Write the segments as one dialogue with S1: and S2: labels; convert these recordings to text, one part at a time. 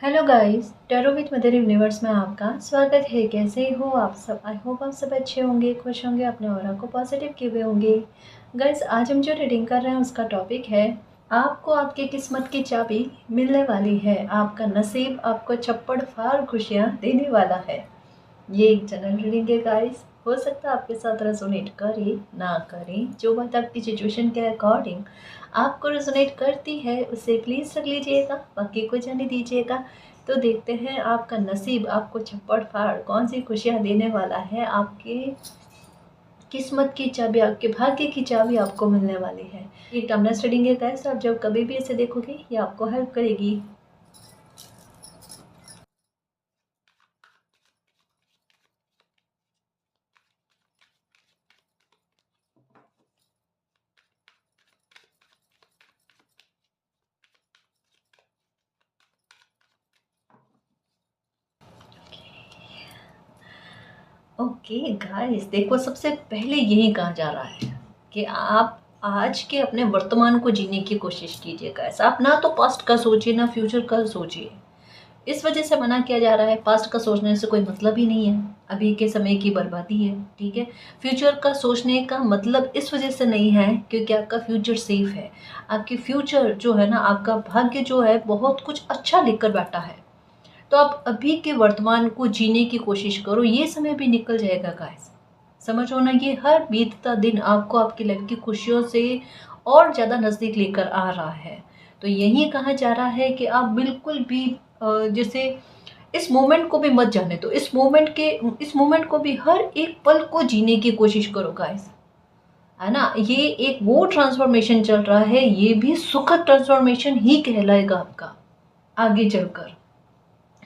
S1: Hello guys, tarot with mother universe में आपका स्वागत है। कैसे हो आप सब? आई होप आप सब अच्छे होंगे, खुश होंगे, अपने ऑरा को पॉजिटिव किए हुए होंगे। गाइस, आज हम जो रीडिंग कर रहे हैं उसका टॉपिक है आपको आपकी किस्मत की चाबी मिलने वाली है। आपका नसीब आपको छप्पड़ फाड़ खुशियाँ देने वाला है। ये एक जनरल रीडिंग है गाइस। हो सकता है आपके साथ रेजोनेट करे ना करे, जो बात आपकी सिचुएशन के अकॉर्डिंग आपको रेजोनेट करती है उसे प्लीज़ रख लीजिएगा, बाकी को जाने दीजिएगा। तो देखते हैं आपका नसीब आपको छप्पड़ फाड़ कौन सी खुशियाँ देने वाला है। आपके किस्मत की चाबी, आपके भाग्य की चाबी आपको मिलने वाली है। ये टर्मनेस रीडिंग है गाइस, आप जब कभी भी इसे देखोगे ये आपको हेल्प करेगी। ओके गाइस, देखो सबसे पहले यही कहा जा रहा है कि आप आज के अपने वर्तमान को जीने की कोशिश कीजिए गाइस। आप ना तो पास्ट का सोचिए ना फ्यूचर का सोचिए। इस वजह से मना किया जा रहा है, पास्ट का सोचने से कोई मतलब ही नहीं है, अभी के समय की बर्बादी है। ठीक है, फ्यूचर का सोचने का मतलब इस वजह से नहीं है क्योंकि आपका फ्यूचर सेफ है। आपकी फ्यूचर जो है ना, आपका भाग्य जो है बहुत कुछ अच्छा लेकर बैठा है। तो आप अभी के वर्तमान को जीने की कोशिश करो, ये समय भी निकल जाएगा गाइस। समझो ना, ये हर बीतता दिन आपको आपकी लाइफ की खुशियों से और ज़्यादा नज़दीक लेकर आ रहा है। तो यही कहा जा रहा है कि आप बिल्कुल भी जैसे इस मोमेंट को भी मत जाने दो, इस मोमेंट को भी हर एक पल को जीने की कोशिश करो गाइस। है ना, ये एक वो ट्रांसफॉर्मेशन चल रहा है, ये भी सुखद ट्रांसफॉर्मेशन ही कहलाएगा आपका आगे चलकर।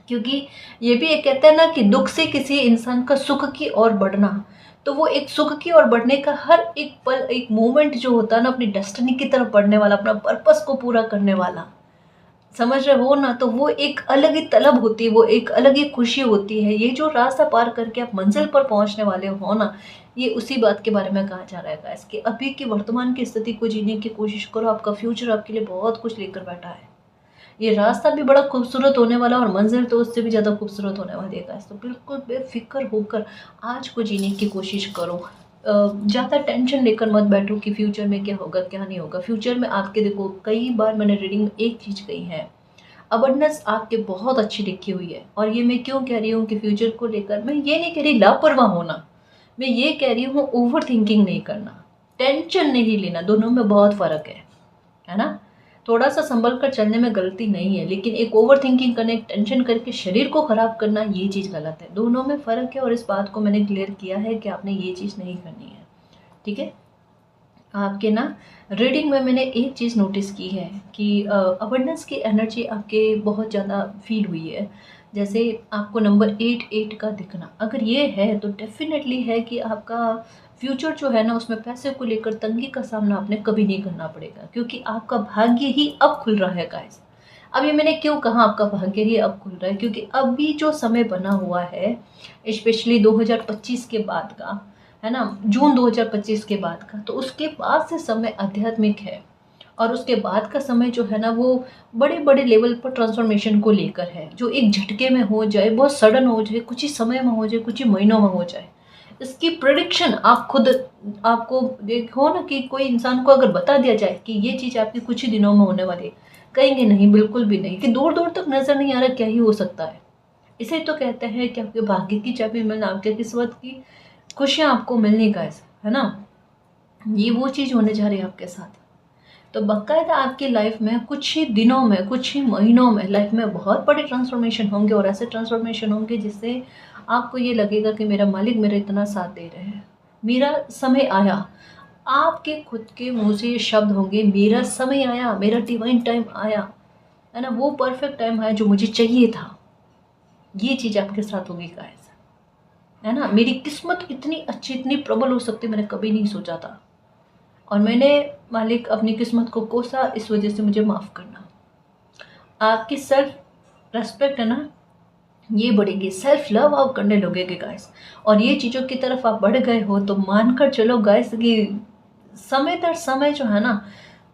S1: क्योंकि ये भी एक कहते हैं ना कि दुख से किसी इंसान का सुख की ओर बढ़ना, तो वो एक सुख की ओर बढ़ने का हर एक पल, एक मोमेंट जो होता है ना, अपनी डेस्टिनी की तरफ बढ़ने वाला, अपना पर्पस को पूरा करने वाला, समझ रहे हो ना, तो वो एक अलग ही तलब होती है, वो एक अलग ही खुशी होती है। ये जो रास्ता पार करके आप मंजिल पर पहुंचने वाले हो ना, ये उसी बात के बारे में कहा जा रहा है गाइस कि अभी की वर्तमान की स्थिति को जीने की कोशिश करो। आपका फ्यूचर आपके लिए बहुत कुछ लेकर बैठा है। ये रास्ता भी बड़ा खूबसूरत होने वाला और मंजिल तो उससे भी ज़्यादा खूबसूरत होने वाली है गाइस। तो बिल्कुल बेफिक्र होकर आज को जीने की कोशिश करो। ज़्यादा टेंशन लेकर मत बैठो कि फ्यूचर में क्या होगा क्या नहीं होगा। फ्यूचर में आपके, देखो कई बार मैंने रीडिंग में एक चीज़ कही है, अबंडेंस आपके बहुत अच्छी लिखी हुई है। और ये मैं क्यों कह रही हूँ कि फ्यूचर को लेकर, मैं ये नहीं कह रही लापरवाह होना, मैं ये कह रही हूँ ओवर थिंकिंग नहीं करना, टेंशन नहीं लेना, दोनों में बहुत फ़र्क है ना। थोड़ा सा संभल कर चलने में गलती नहीं है, लेकिन एक ओवर थिंकिंग करना, एक टेंशन करके शरीर को खराब करना, ये चीज़ गलत है। दोनों में फ़र्क है और इस बात को मैंने क्लियर किया है कि आपने ये चीज़ नहीं करनी है। ठीक है, आपके ना रीडिंग में मैंने एक चीज़ नोटिस की है कि अबंडेंस की एनर्जी आपके बहुत ज़्यादा फील हुई है। जैसे आपको नंबर 8 का दिखना, अगर ये है तो डेफिनेटली है कि आपका फ्यूचर जो है ना, उसमें पैसे को लेकर तंगी का सामना आपने कभी नहीं करना पड़ेगा, क्योंकि आपका भाग्य ही अब खुल रहा है गाइस। अब ये मैंने क्यों कहा आपका भाग्य ही अब खुल रहा है, क्योंकि अभी जो समय बना हुआ है, स्पेशली 2025 के बाद का, है ना, जून 2025 के बाद का, तो उसके बाद से समय आध्यात्मिक है। और उसके बाद का समय जो है ना, वो बड़े बड़े लेवल पर ट्रांसफॉर्मेशन को लेकर है, जो एक झटके में हो जाए, बहुत सडन हो जाए, कुछ ही समय में हो जाए, कुछ ही महीनों में हो जाए। इसकी प्रिडिक्शन आप खुद, आपको देखो ना कि कोई इंसान को अगर बता दिया जाए कि ये चीज़ आपकी कुछ ही दिनों में होने वाली है, कहेंगे नहीं, बिल्कुल भी नहीं, कि दूर दूर तक नजर नहीं आ रहा, क्या ही हो सकता है। इसे तो कहते हैं कि आपके भाग्य की चाबी मिलना, आपके किस्मत की खुशियाँ आपको मिलने का, ऐसा है ना। ये वो चीज़ होने जा रही है आपके साथ। तो बाकायदा आपकी लाइफ में कुछ ही दिनों में, कुछ ही महीनों में लाइफ में बहुत बड़े ट्रांसफॉर्मेशन होंगे, और ऐसे ट्रांसफॉर्मेशन होंगे जिससे आपको ये लगेगा कि मेरा मालिक मेरा इतना साथ दे रहे हैं, मेरा समय आया। आपके खुद के मुंह से ये शब्द होंगे, मेरा समय आया, मेरा डिवाइन टाइम आया, है ना, वो परफेक्ट टाइम आया जो मुझे चाहिए था। ये चीज़ आपके साथ होगी गाइस, है ना। मेरी किस्मत इतनी अच्छी, इतनी प्रबल हो सकती, मैंने कभी नहीं सोचा था। और मैंने मालिक अपनी किस्मत को कोसा, इस वजह से मुझे माफ़ करना। आपकी सेल्फ रेस्पेक्ट है ना, ये बढ़ेगी, सेल्फ लव आप करने लगोगे गाइस। और ये चीज़ों की तरफ आप बढ़ गए हो तो मानकर चलो गाइस कि समय दर समय जो है ना,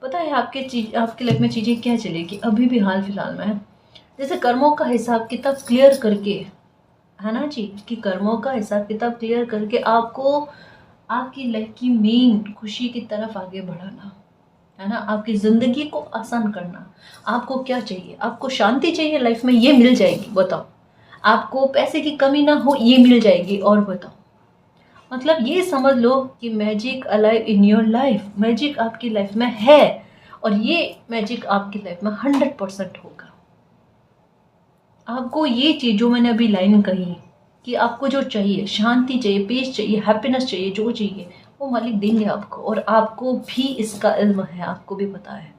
S1: पता है आपके चीज, आपकी लाइफ में चीज़ें क्या चलेगी अभी भी हाल फिलहाल में। जैसे कर्मों का हिसाब किताब क्लियर करके, है ना जी, कि कर्मों का हिसाब किताब क्लियर करके आपको आपकी लाइफ की मेन खुशी की तरफ आगे बढ़ाना, है ना, आपकी ज़िंदगी को आसान करना। आपको क्या चाहिए? आपको शांति चाहिए लाइफ में, ये मिल जाएगी, बताओ। आपको पैसे की कमी ना हो, ये मिल जाएगी, और बताओ। मतलब ये समझ लो कि magic alive in your life, magic आपकी लाइफ में है, और ये मैजिक आपकी लाइफ में 100% होगा। आपको ये चीज़ जो मैंने अभी लाइन कही कि आपको जो चाहिए, शांति चाहिए, पीस चाहिए, हैप्पीनेस चाहिए, जो चाहिए वो मालिक देंगे आपको। और आपको भी इसका इल्म है, आपको भी पता है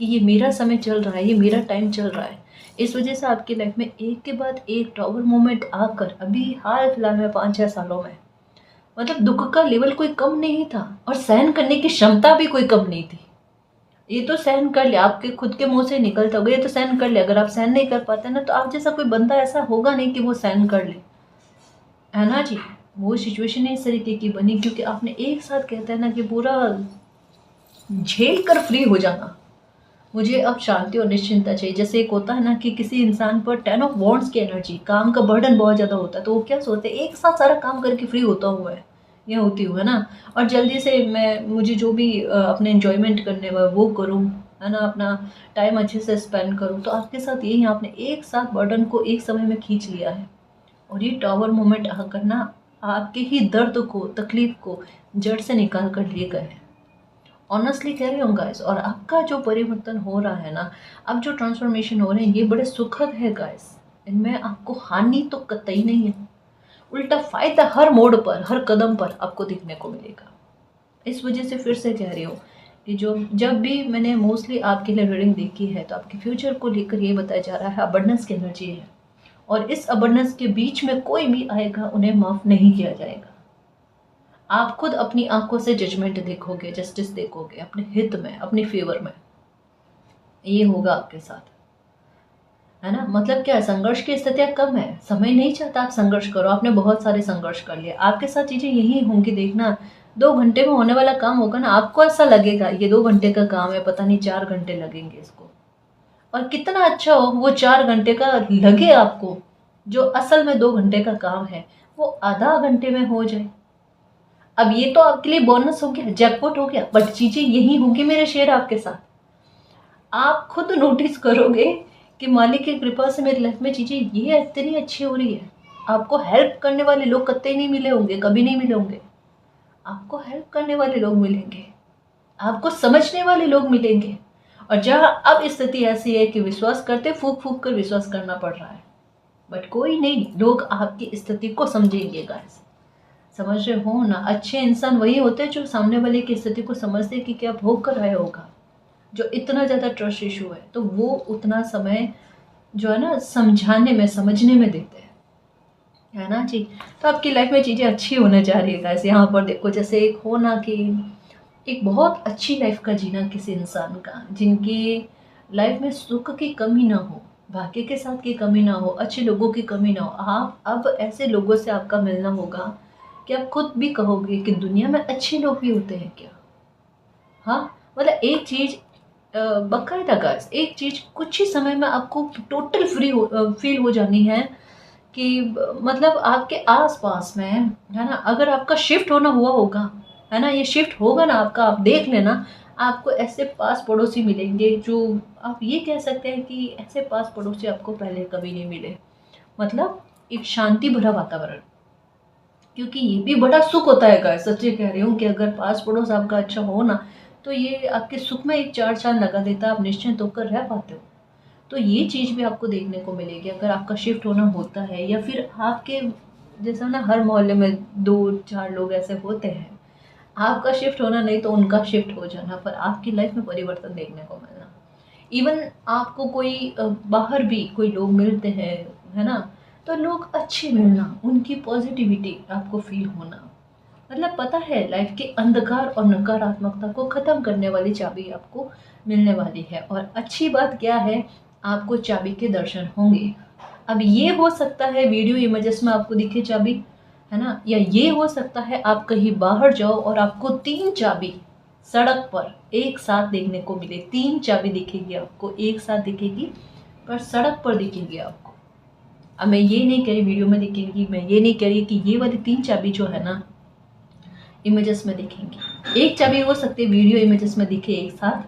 S1: कि ये मेरा समय चल रहा है, ये मेरा टाइम चल रहा है। इस वजह से आपकी लाइफ में एक के बाद एक टॉवर मोमेंट आकर अभी हाल फिलहाल में 5-6 सालों में, मतलब दुख का लेवल कोई कम नहीं था और सहन करने की क्षमता भी कोई कम नहीं थी। ये तो सहन कर लिया, आपके खुद के मुंह से निकलता होगा, ये तो सहन कर लिया। अगर आप सहन नहीं कर पाते ना, तो आप जैसा कोई बंदा ऐसा होगा नहीं कि वो सहन कर ले, है ना जी। वो सिचुएशन इस तरीके की बनी क्योंकि आपने एक साथ, कहते हैं ना कि पूरा झेल कर फ्री हो जाना। मुझे अब शांति और निश्चिंता चाहिए। जैसे एक होता है ना कि किसी इंसान पर 10 ऑफ वॉन्ट्स की एनर्जी, काम का बर्डन बहुत ज़्यादा होता है, तो वो क्या सोचते हैं, एक साथ सारा काम करके फ्री होता हुआ है या होती हुआ, है ना, और जल्दी से मुझे जो भी अपने एंजॉयमेंट करने हुआ वो करूँ, है ना, अपना टाइम अच्छे से स्पेंड करूँ। तो आपके साथ यही, आपने एक साथ बर्डन को एक समय में खींच लिया है, और ये टावर मोमेंट आकर ना आपके ही दर्द को, तकलीफ को जड़ से निकाल कर लिए गए हैं। ऑनेस्टली कह रही हूँ गाइस, और आपका जो परिवर्तन हो रहा है ना, अब जो ट्रांसफॉर्मेशन हो रहे हैं, ये बड़े सुखद है गाइस। इनमें आपको हानि तो कतई नहीं है, उल्टा फायदा हर मोड़ पर, हर कदम पर आपको दिखने को मिलेगा। इस वजह से फिर से कह रही हूँ कि जो जब भी मैंने मोस्टली आपके लिए रीडिंग देखी है, तो आपके फ्यूचर को लेकर ये बताया जा रहा है अबंडेंस की एनर्जी है, और इस अबंडेंस के बीच में कोई भी आएगा उन्हें माफ नहीं किया जाएगा। आप खुद अपनी आंखों से जजमेंट देखोगे, जस्टिस देखोगे अपने हित में, अपने फेवर में। ये होगा आपके साथ, है ना। मतलब क्या है, संघर्ष की स्थितियां कम है, समय नहीं चाहता आप संघर्ष करो, आपने बहुत सारे संघर्ष कर लिए। आपके साथ चीजें यही होंगी, देखना 2 घंटे में होने वाला काम होगा ना, आपको ऐसा लगेगा ये 2 घंटे का काम है, पता नहीं 4 घंटे लगेंगे इसको। और कितना अच्छा हो वो 4 घंटे का लगे आपको, जो असल में 2 घंटे का काम है वो आधा घंटे में हो जाए। अब ये तो आपके लिए बोनस हो गया, जैकपॉट हो गया, बट चीजें यही होंगी मेरे शेयर आपके साथ। आप खुद नोटिस करोगे कि मालिक की कृपा से मेरी लाइफ में चीजें ये इतनी अच्छी हो रही है। आपको हेल्प करने वाले लोग कतई नहीं मिले होंगे, कभी नहीं मिले होंगे। आपको हेल्प करने वाले लोग मिलेंगे, आपको समझने वाले लोग मिलेंगे। और जहां अब स्थिति ऐसी है कि विश्वास करते फूक फूक कर विश्वास करना पड़ रहा है, बट कोई नहीं, लोग आपकी स्थिति को समझेंगे गाइस। समझ रहे हो ना, अच्छे इंसान वही होते हैं जो सामने वाले की स्थिति को समझते कि क्या भोग कर आया होगा। जो इतना ज़्यादा ट्रस्ट इशू है, तो वो उतना समय जो है ना समझाने में, समझने में देते हैं, है ना जी। तो आपकी लाइफ में चीज़ें अच्छी होने जा रही है गाइस। यहाँ पर देखो, जैसे एक हो ना कि एक बहुत अच्छी लाइफ का जीना किसी इंसान का, जिनकी लाइफ में सुख की कमी ना हो, भाग्य के साथ की कमी ना हो, अच्छे लोगों की कमी ना हो। आप अब ऐसे लोगों से आपका मिलना होगा कि आप खुद भी कहोगे कि दुनिया में अच्छे लोग भी होते हैं क्या। हाँ, मतलब एक चीज़ बाकायदा गाइस, एक चीज़ कुछ ही समय में आपको टोटल फ्री फील हो जानी है कि मतलब आपके आस-पास में, है ना, अगर आपका शिफ्ट होना हुआ होगा, है ना, ये शिफ्ट होगा ना आपका, आप देख लेना, आपको ऐसे पास पड़ोसी मिलेंगे जो आप ये कह सकते हैं कि ऐसे पास पड़ोसी आपको पहले कभी नहीं मिले। मतलब एक शांति भरा वातावरण, क्योंकि ये भी बड़ा सुख होता है गाइस, सच्ची कह रही हूँ कि अगर पास पड़ोस आपका अच्छा हो ना, तो ये आपके सुख में एक 4 चाँद लगा देता है, आप निश्चिंत होकर रह पाते हो। तो ये चीज़ भी आपको देखने को मिलेगी अगर आपका शिफ्ट होना होता है, या फिर आपके जैसा ना हर मोहल्ले में 2-4 लोग ऐसे होते हैं। आपका शिफ्ट होना नहीं तो उनका शिफ्ट हो जाना, पर आपकी लाइफ में परिवर्तन देखने को मिलना। इवन आपको कोई बाहर भी कोई लोग मिलते हैं, है ना, तो लोग अच्छे मिलना, उनकी पॉजिटिविटी आपको फील होना। मतलब पता है, लाइफ के अंधकार और नकारात्मकता को ख़त्म करने वाली चाबी आपको मिलने वाली है। और अच्छी बात क्या है, आपको चाबी के दर्शन होंगे। अब ये हो सकता है वीडियो इमेजेस में आपको दिखे चाबी, है ना, या ये हो सकता है आप कहीं बाहर जाओ और आपको 3 चाबी सड़क पर एक साथ देखने को मिले। 3 चाबी दिखेगी आपको, एक साथ दिखेगी पर सड़क पर दिखेंगी आपको। अब मैं ये नहीं कह रही वीडियो में दिखेंगी, मैं ये नहीं कह रही कि ये वाली 3 चाबी जो है ना इमेजेस में दिखेंगी। एक चाबी हो सकती है वीडियो इमेजेस में दिखे एक साथ,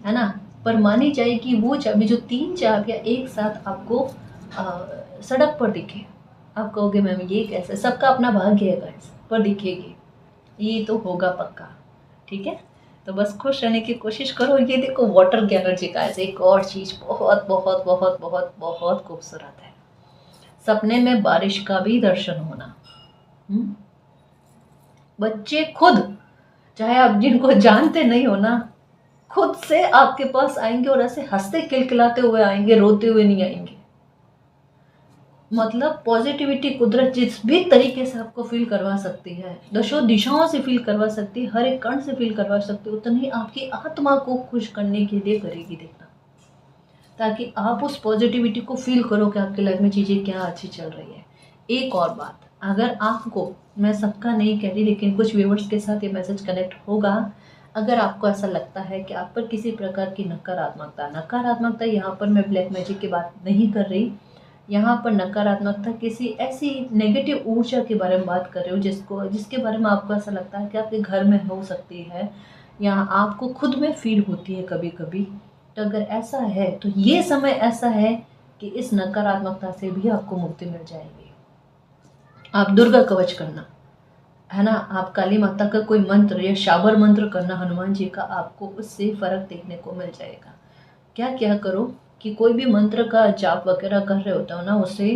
S1: है ना, पर मानी जाए कि वो चाबी जो 3 चाबियाँ एक साथ आपको सड़क पर दिखे। आप कहोगे मैम ये कैसे, सबका अपना भाग्य है गाइस, पर दिखेगी, ये तो होगा पक्का। ठीक है, तो बस खुश रहने की कोशिश करो। ये देखो वाटर की एनर्जी का ऐसे एक और चीज़ बहुत बहुत बहुत बहुत बहुत खूबसूरत है, सपने में बारिश का भी दर्शन होना। बच्चे खुद, चाहे आप जिनको जानते नहीं हो ना, खुद से आपके पास आएंगे और ऐसे हंसते खिलखिलाते हुए आएंगे, रोते हुए नहीं आएंगे। मतलब पॉजिटिविटी कुदरत जिस भी तरीके से आपको फील करवा सकती है, दशों दिशाओं से फील करवा सकती है, हर एक कण से फील करवा सकती है, उतनी आपकी आत्मा को खुश करने के लिए करेगी। देखना, ताकि आप उस पॉजिटिविटी को फील करो कि आपकी लाइफ में चीज़ें क्या अच्छी चल रही है। एक और बात, अगर आपको, मैं सबका नहीं कह रही लेकिन कुछ व्यूवर्स के साथ ये मैसेज कनेक्ट होगा, अगर आपको ऐसा लगता है कि आप पर किसी प्रकार की नकारात्मकता, यहाँ पर मैं ब्लैक मैजिक की बात नहीं कर रही, यहाँ पर नकारात्मकता किसी ऐसी नेगेटिव ऊर्जा के बारे में बात कर रही हूँ जिसके बारे में आपको ऐसा लगता है कि आपके घर में हो सकती है या आपको खुद में फील होती है कभी कभी। तो अगर ऐसा है तो ये समय ऐसा है कि इस नकारात्मकता से भी आपको मुक्ति मिल जाएगी। आप दुर्गा कवच करना, है ना, आप काली माता का कोई मंत्र या शाबर मंत्र करना हनुमान जी का, आपको उससे फर्क देखने को मिल जाएगा। क्या क्या करो कि कोई भी मंत्र का जाप वगैरह कर रहे होता हो ना, उसे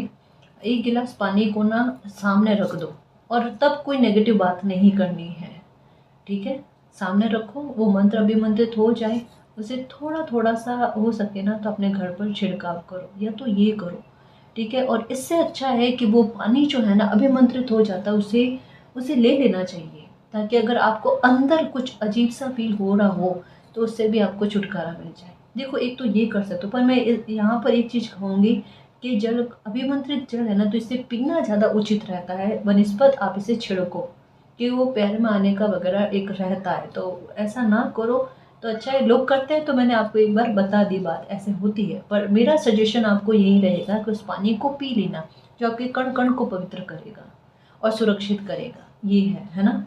S1: एक गिलास पानी को ना सामने रख दो और तब कोई नेगेटिव बात नहीं करनी है। ठीक है, सामने रखो, वो मंत्र अभिमंत्रित हो जाए, उसे थोड़ा थोड़ा सा हो सके ना तो अपने घर पर छिड़काव करो या तो ये करो। ठीक है, और इससे अच्छा है कि वो पानी जो है ना अभिमंत्रित हो जाता है, उसे उसे ले लेना चाहिए, ताकि अगर आपको अंदर कुछ अजीब सा फील हो रहा हो तो उससे भी आपको छुटकारा मिल जाए। देखो, एक तो ये कर सकते हो, पर मैं यहाँ पर एक चीज़ कहूँगी कि जल, अभिमंत्रित जल है ना, तो इसे पीना ज़्यादा उचित रहता है बनस्पत आप इसे छिड़को, कि वो पैर में आने का वगैरह एक रहता है, तो ऐसा ना करो तो अच्छा है। लोग करते हैं तो मैंने आपको एक बार बता दी, बात ऐसे होती है, पर मेरा सजेशन आपको यही रहेगा कि उस पानी को पी लेना, जो आपके कण कण को पवित्र करेगा और सुरक्षित करेगा। ये है ना।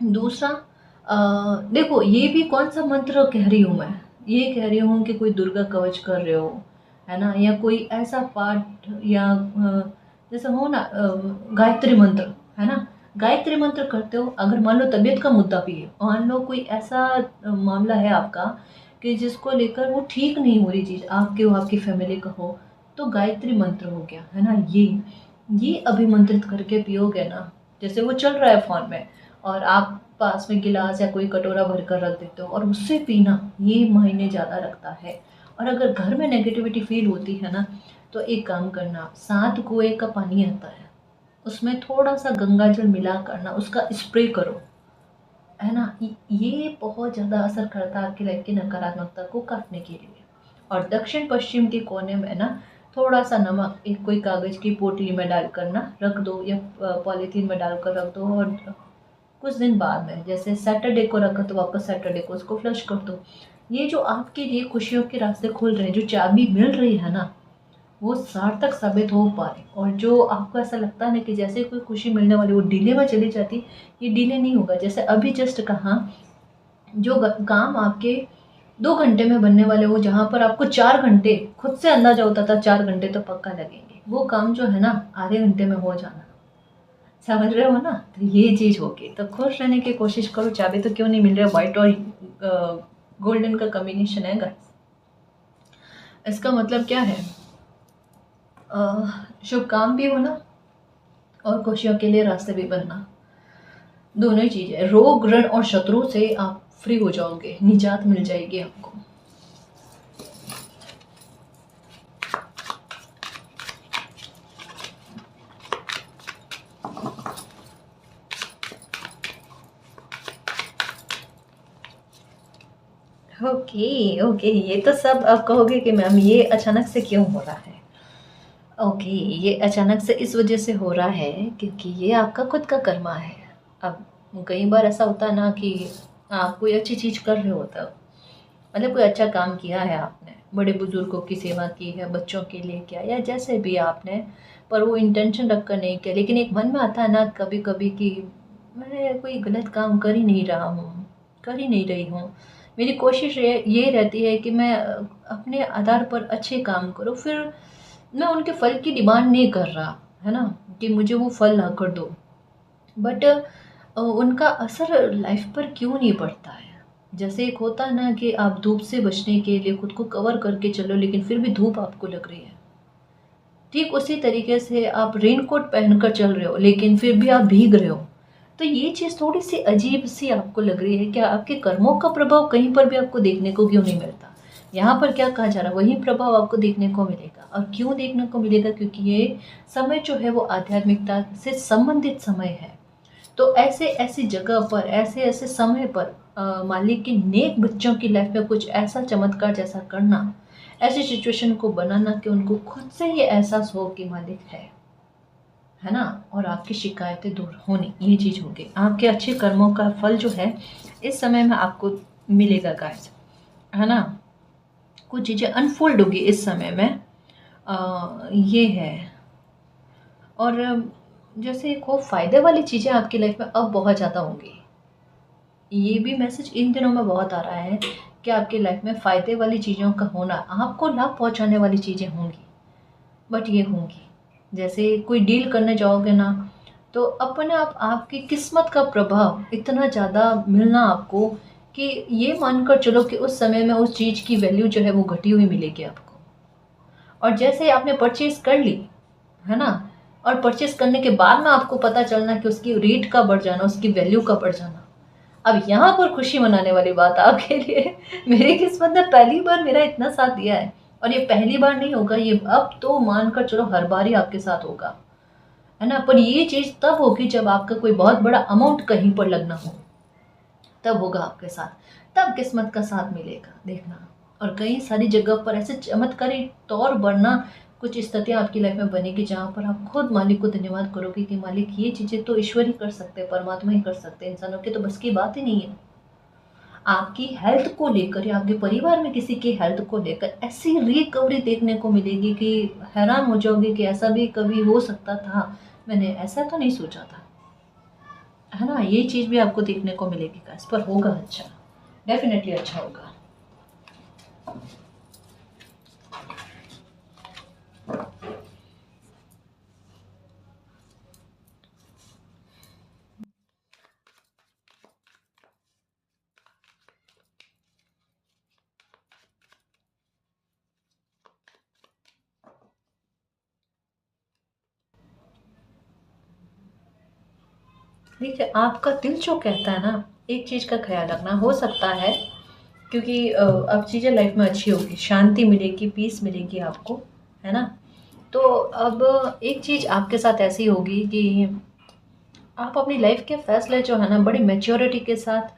S1: दूसरा, देखो ये भी कौन सा मंत्र कह रही हूँ मैं, ये कह रही हूँ कि कोई दुर्गा कवच कर रहे हो, है ना, या कोई ऐसा पाठ या जैसे हो ना गायत्री मंत्र, है ना, गायत्री मंत्र करते हो। अगर मान लो तबीयत का मुद्दा भी है, मान लो कोई ऐसा मामला है आपका कि जिसको लेकर वो ठीक नहीं हो रही चीज़, आपके हो आपकी फैमिली का हो, तो गायत्री मंत्र हो गया, है ना, ये अभिमंत्रित करके पियोगे ना, जैसे वो चल रहा है फोन में और आप पास में गिलास या कोई कटोरा भर कर रख देते हो और उससे पीना, ये मायने ज़्यादा रखता है। और अगर घर में नेगेटिविटी फील होती है ना, तो एक काम करना, 7 कुएं का पानी आता है, उसमें थोड़ा सा गंगा जल मिला करना, उसका स्प्रे करो, है ना, ये बहुत ज़्यादा असर करता है आपकी लाइफ की नकारात्मकता को काटने के लिए। और दक्षिण पश्चिम के कोने में ना थोड़ा सा नमक एक कोई कागज़ की पोटली में डाल कर ना रख दो, या पॉलीथीन में डालकर रख दो, और कुछ दिन बाद में, जैसे सैटरडे को रखा तो वापस सैटरडे को उसको फ्लश कर दो। ये जो आपके लिए खुशियों के रास्ते खुल रहे हैं, जो चाबी मिल रही है ना, वो सार्थक साबित हो पाए। और जो आपको ऐसा लगता है ना कि जैसे कोई खुशी मिलने वाली वो डिले में चली जाती, ये डिले नहीं होगा। जैसे अभी जस्ट कहा, जो काम आपके 2 घंटे में बनने वाले, वो जहाँ पर आपको 4 घंटे खुद से अंदाजा होता था 4 घंटे तो पक्का लगेंगे, वो काम जो है ना आधे घंटे में हो जाना। समझ रहे हो ना, तो ये चीज़ होगी। तो खुश रहने की कोशिश करो। चाबी तो क्यों नहीं मिल रहा, व्हाइट और गोल्डन का कॉम्बिनेशन है गाइस, इसका मतलब क्या है, शुभ काम भी होना और खुशियों के लिए रास्ते भी बनना, दोनों ही चीज़ें। रोग ऋण और शत्रु से आप फ्री हो जाओगे, निजात मिल जाएगी आपको। ओके ओके, ये तो सब आप कहोगे कि मैम ये अचानक से क्यों हो रहा है। ओके, ये अचानक से इस वजह से हो रहा है क्योंकि ये आपका खुद का कर्मा है। अब कई बार ऐसा होता है ना कि आप कोई अच्छी चीज़ कर रहे होते हो, मतलब कोई अच्छा काम किया है आपने, बड़े बुजुर्गों की सेवा की है, बच्चों के लिए किया या जैसे भी आपने, पर वो इंटेंशन रख कर नहीं किया। लेकिन एक मन में आता है ना कभी कभी कि मैं कोई गलत काम कर ही नहीं रहा हूँ, कर ही नहीं रही हूँ। मेरी कोशिश ये रहती है कि मैं अपने आधार पर अच्छे काम करूँ, फिर मैं उनके फल की डिमांड नहीं कर रहा, है ना, कि मुझे वो फल ला कर दो। बट उनका असर लाइफ पर क्यों नहीं पड़ता है? जैसे एक होता है ना कि आप धूप से बचने के लिए खुद को कवर करके चलो, लेकिन फिर भी धूप आपको लग रही है। ठीक उसी तरीके से आप रेनकोट पहनकर चल रहे हो, लेकिन फिर भी आप भीग रहे हो। तो ये चीज़ थोड़ी सी अजीब सी आपको लग रही है। क्या आपके कर्मों का प्रभाव कहीं पर भी आपको देखने को क्यों नहीं मिलता? यहाँ पर क्या कहा जा रहा है, वही प्रभाव आपको देखने को मिलेगा। और क्यों देखने को मिलेगा? क्योंकि ये समय जो है वो आध्यात्मिकता से संबंधित समय है। तो ऐसे ऐसी जगह पर, ऐसे ऐसे समय पर मालिक के नेक बच्चों की लाइफ में कुछ ऐसा चमत्कार जैसा करना, ऐसी सिचुएशन को बनाना कि उनको खुद से ये एहसास हो कि मालिक है ना, और आपकी शिकायतें दूर होनी, ये चीज़ होगी। आपके अच्छे कर्मों का फल जो है इस समय में आपको मिलेगा गाइस, है ना। कुछ चीज़ें अनफोल्ड होगी इस समय में, ये है। और जैसे एक हो फायदे वाली चीज़ें आपकी लाइफ में अब बहुत ज़्यादा होंगी। ये भी मैसेज इन दिनों में बहुत आ रहा है कि आपकी लाइफ में फ़ायदे वाली चीज़ों का होना, आपको लाभ पहुंचाने वाली चीज़ें होंगी। बट ये होंगी, जैसे कोई डील करने जाओगे ना, तो अपने आप आपकी किस्मत का प्रभाव इतना ज़्यादा मिलना आपको कि ये मानकर चलो कि उस समय में उस चीज़ की वैल्यू जो है वो घटी हुई मिलेगी आपको। और जैसे आपने परचेज कर ली, है ना, और परचेज करने के बाद में आपको पता चलना कि उसकी रेट का बढ़ जाना, उसकी वैल्यू का बढ़ जाना। अब यहाँ पर खुशी मनाने वाली बात आपके लिए, मेरी किस्मत ने पहली बार मेरा इतना साथ दिया है। और ये पहली बार नहीं होगा, ये अब तो मानकर चलो हर बार ही आपके साथ होगा, है ना। पर ये चीज़ तब होगी जब आपका कोई बहुत बड़ा अमाउंट कहीं पर लगना हो, तब होगा आपके साथ, तब किस्मत का साथ मिलेगा, देखना। और कई सारी जगह पर ऐसे चमत्कारी तौर वरना कुछ स्थितियाँ आपकी लाइफ में बनेगी जहाँ पर आप खुद मालिक को धन्यवाद करोगे कि मालिक ये चीज़ें तो ईश्वर ही कर सकते हैं, परमात्मा ही कर सकते हैं, इंसानों के तो बस की बात ही नहीं है। आपकी हेल्थ को लेकर या आपके परिवार में किसी की हेल्थ को लेकर ऐसी रिकवरी देखने को मिलेगी कि हैरान हो जाओगे कि ऐसा भी कभी हो सकता था, मैंने ऐसा तो नहीं सोचा था, है ना। ये चीज़ भी आपको देखने को मिलेगी गाइस, पर होगा अच्छा, डेफिनेटली अच्छा होगा। देखिए, आपका दिल जो कहता है ना, एक चीज़ का ख्याल रखना, हो सकता है क्योंकि अब चीज़ें लाइफ में अच्छी होगी, शांति मिलेगी, पीस मिलेगी आपको, है ना। तो अब एक चीज़ आपके साथ ऐसी होगी कि आप अपनी लाइफ के फैसले जो है ना बड़ी मैच्योरिटी के साथ,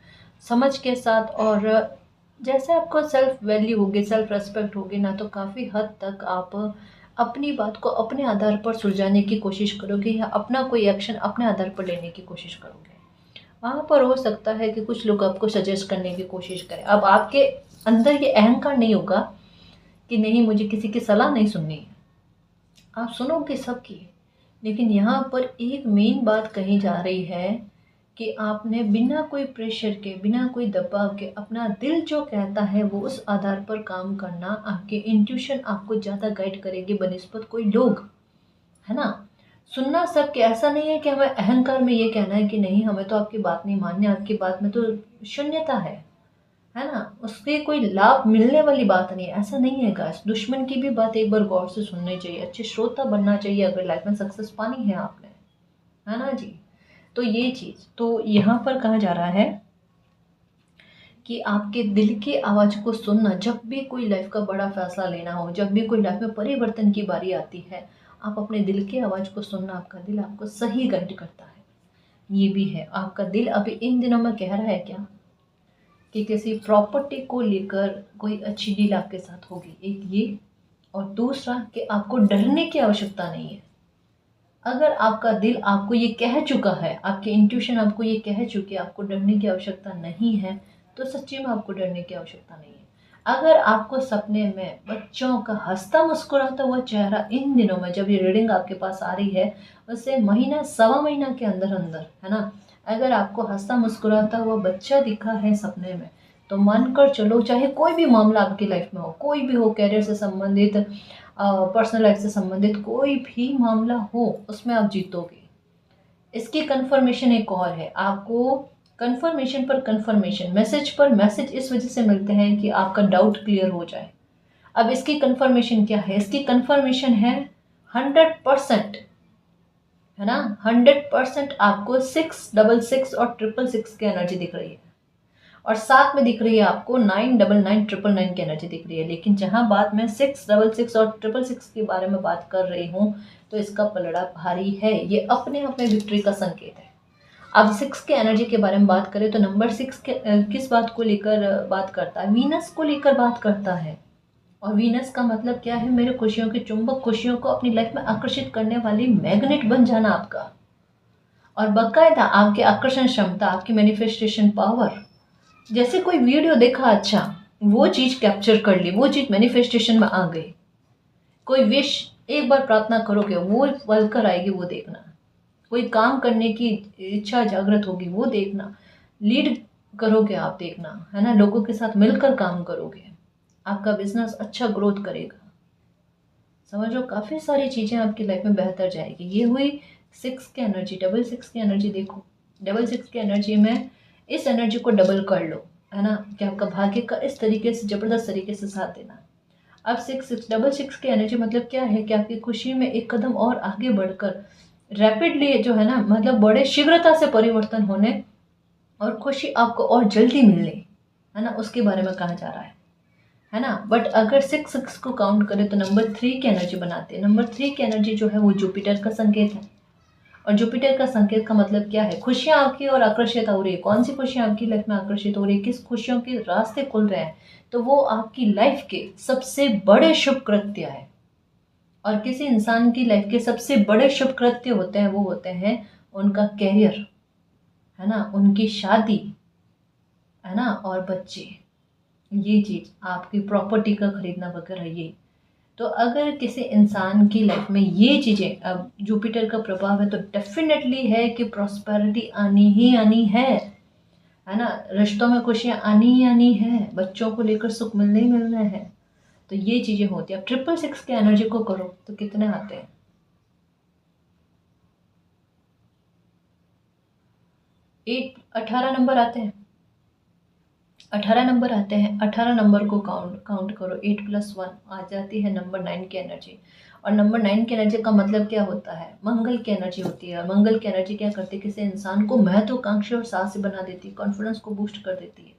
S1: समझ के साथ, और जैसे आपको सेल्फ वैल्यू होगी, सेल्फ रेस्पेक्ट होगी ना, तो काफ़ी हद तक आप अपनी बात को अपने आधार पर सुलझाने की कोशिश करोगे या अपना कोई एक्शन अपने आधार पर लेने की कोशिश करोगे। वहाँ पर हो सकता है कि कुछ लोग आपको सजेस्ट करने की कोशिश करें। अब आपके अंदर ये अहंकार नहीं होगा कि नहीं मुझे किसी की सलाह नहीं सुननी है, आप सुनोगे सबकी। लेकिन यहाँ पर एक मेन बात कही जा रही है कि आपने बिना कोई प्रेशर के, बिना कोई दबाव के, अपना दिल जो कहता है वो उस आधार पर काम करना। आपके इंट्यूशन आपको ज़्यादा गाइड करेगी बनिस्बत कोई लोग, है ना। सुनना सबके, ऐसा नहीं है कि हमें अहंकार में ये कहना है कि नहीं हमें तो आपकी बात नहीं माननी, आपकी बात में तो शून्यता है ना, उससे कोई लाभ मिलने वाली बात नहीं है, ऐसा नहीं है गाइस। दुश्मन की भी बात एक बार गौर से सुननी चाहिए, अच्छे श्रोता बनना चाहिए अगर लाइफ में सक्सेस पानी है आपने, है ना जी। तो ये चीज़ तो यहाँ पर कहा जा रहा है कि आपके दिल की आवाज़ को सुनना, जब भी कोई लाइफ का बड़ा फैसला लेना हो, जब भी कोई लाइफ में परिवर्तन की बारी आती है, आप अपने दिल की आवाज़ को सुनना, आपका दिल आपको सही गाइड करता है। ये भी है, आपका दिल अभी इन दिनों में कह रहा है क्या कि किसी प्रॉपर्टी को लेकर कोई अच्छी डील आपके साथ होगी, एक ये। और दूसरा कि आपको डरने की आवश्यकता नहीं है। अगर आपका दिल आपको ये कह चुका है, आपके इंट्यूशन आपको ये कह चुके आपको डरने की आवश्यकता नहीं है, तो सच्ची में आपको डरने की आवश्यकता नहीं है। अगर आपको सपने में बच्चों का हंसता मुस्कुराता हुआ चेहरा इन दिनों में, जब ये रीडिंग आपके पास आ रही है, उससे महीना सवा महीना के अंदर अंदर, है ना, अगर आपको हंसता मुस्कुराता हुआ बच्चा दिखा है सपने में, तो मानकर चलो, चाहे कोई भी मामला आपकी लाइफ में हो, कोई भी हो, कैरियर से संबंधित, पर्सनल लाइफ से संबंधित कोई भी मामला हो, उसमें आप जीतोगे। इसकी कंफर्मेशन एक और है, आपको कंफर्मेशन पर कंफर्मेशन, मैसेज पर मैसेज इस वजह से मिलते हैं कि आपका डाउट क्लियर हो जाए। अब इसकी कंफर्मेशन क्या है? इसकी कंफर्मेशन है 100%, है ना, 100% आपको 666 और 666 की एनर्जी दिख रही है, और साथ में दिख रही है आपको 999 999 की एनर्जी दिख रही है। लेकिन जहां बात मैं 666 और 666 के बारे में बात कर रही हूँ, तो इसका पलड़ा भारी है, ये अपने आप में विक्ट्री का संकेत है। अब 6 के एनर्जी के बारे में बात करें तो नंबर 6 के किस बात को लेकर बात करता है? वीनस को लेकर बात करता है। और वीनस का मतलब क्या है? मेरे खुशियों के चुंबक, खुशियों को अपनी लाइफ में आकर्षित करने वाली मैग्नेट बन जाना आपका, और बाकायदा आपकी आकर्षण क्षमता, आपकी मैनिफेस्टेशन पावर। जैसे कोई वीडियो देखा, अच्छा वो चीज कैप्चर कर ली, वो चीज मैनिफेस्टेशन में आ गई। कोई विश एक बार प्रार्थना करोगे, वो पल कर आएगी, वो देखना। कोई काम करने की इच्छा जागृत होगी, वो देखना। लीड करोगे आप, देखना, है ना, लोगों के साथ मिलकर काम करोगे, आपका बिजनेस अच्छा ग्रोथ करेगा। समझो, काफ़ी सारी चीज़ें आपकी लाइफ में बेहतर जाएगी। ये हुई 6 की एनर्जी। डबल 6 की एनर्जी देखो, डबल 6 की एनर्जी में इस एनर्जी को डबल कर लो, है ना, कि आपका भाग्य का इस तरीके से, ज़बरदस्त तरीके से साथ देना। अब 6 डबल 6 की एनर्जी मतलब क्या है? कि आपकी खुशी में एक कदम और आगे बढ़कर रैपिडली, जो है ना, मतलब बड़े शीघ्रता से परिवर्तन होने और खुशी आपको और जल्दी मिलने, है ना, उसके बारे में कहा जा रहा है ना। बट अगर 6 को काउंट करें तो नंबर 3 की एनर्जी बनाते हैं। नंबर 3 की एनर्जी जो है वो जुपिटर का संकेत है। और जुपिटर का संकेत का मतलब क्या है? खुशियाँ आपकी और आकर्षित हो रही है। कौन सी खुशियाँ आपकी लाइफ में आकर्षित हो रही है? किस खुशियों के रास्ते खुल रहे हैं? तो वो आपकी लाइफ के सबसे बड़े शुभ कृत्य है। और किसी इंसान की लाइफ के सबसे बड़े शुभ कृत्य होते हैं, वो होते हैं उनका कैरियर, है ना, उनकी शादी, है ना, और बच्चे, ये चीज़, आपकी प्रॉपर्टी का खरीदना वगैरह, ये। तो अगर किसी इंसान की लाइफ में ये चीज़ें, अब जुपिटर का प्रभाव है, तो डेफिनेटली है कि प्रॉस्पेरिटी आनी ही आनी है ना, रिश्तों में खुशियाँ आनी ही आनी है, बच्चों को लेकर सुख मिलने ही मिलने हैं। तो ये चीज़ें होती है। अब 666 के एनर्जी को करो तो कितने आते हैं? 18 नंबर आते हैं। 18 नंबर आते हैं। 18 नंबर को काउंट काउंट करो, 8+1 आ जाती है नंबर 9 की एनर्जी। और नंबर 9 की एनर्जी का मतलब क्या होता है? मंगल की एनर्जी होती है। और मंगल की एनर्जी क्या करती है? किसी इंसान को महत्वाकांक्षी और साहसी बना देती है, कॉन्फिडेंस को बूस्ट कर देती है।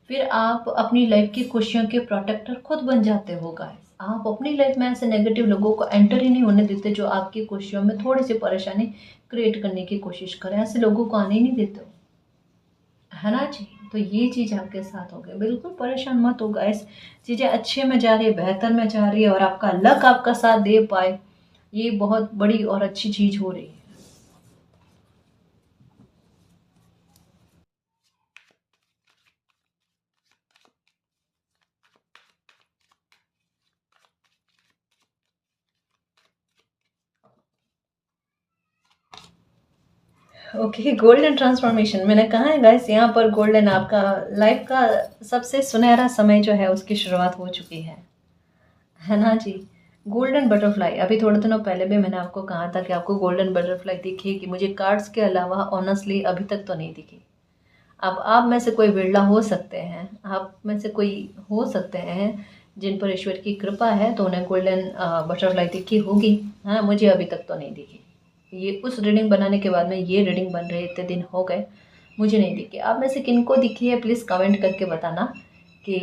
S1: फिर आप अपनी लाइफ की खुशियों के प्रोटेक्टर खुद बन जाते हो गाइस। आप अपनी लाइफ में ऐसे नेगेटिव लोगों को एंटर ही नहीं होने देते जो आपकी खुशियों में थोड़ी सी परेशानी क्रिएट करने की कोशिश करें। ऐसे लोगों को आने ही नहीं देते हो, है ना जी। तो ये चीज़ आपके साथ हो गई। बिल्कुल परेशान मत हो गाइस, चीज़ें अच्छे में जा रही है, बेहतर में जा रही है, और आपका लक आपका साथ दे पाए, ये बहुत बड़ी और अच्छी चीज़ हो रही है। ओके, गोल्डन ट्रांसफॉर्मेशन मैंने कहा है गाइस, यहाँ पर गोल्डन आपका लाइफ का सबसे सुनहरा समय जो है उसकी शुरुआत हो चुकी है ना जी। गोल्डन बटरफ्लाई, अभी थोड़े दिनों पहले भी मैंने आपको कहा था कि आपको गोल्डन बटरफ्लाई दिखेगी। मुझे कार्ड्स के अलावा ऑनेस्टली अभी तक तो नहीं दिखी। अब आप में से कोई बिरला हो सकते हैं, आप में से कोई हो सकते हैं जिन पर ईश्वर की कृपा है, तो उन्हें गोल्डन बटरफ्लाई दिखी होगी। हाँ, मुझे अभी तक तो नहीं दिखी। ये उस रीडिंग बनाने के बाद में ये रीडिंग बन रही, इतने दिन हो गए, मुझे नहीं दिखी। आप में से किन को दिखी है प्लीज़ कमेंट करके बताना कि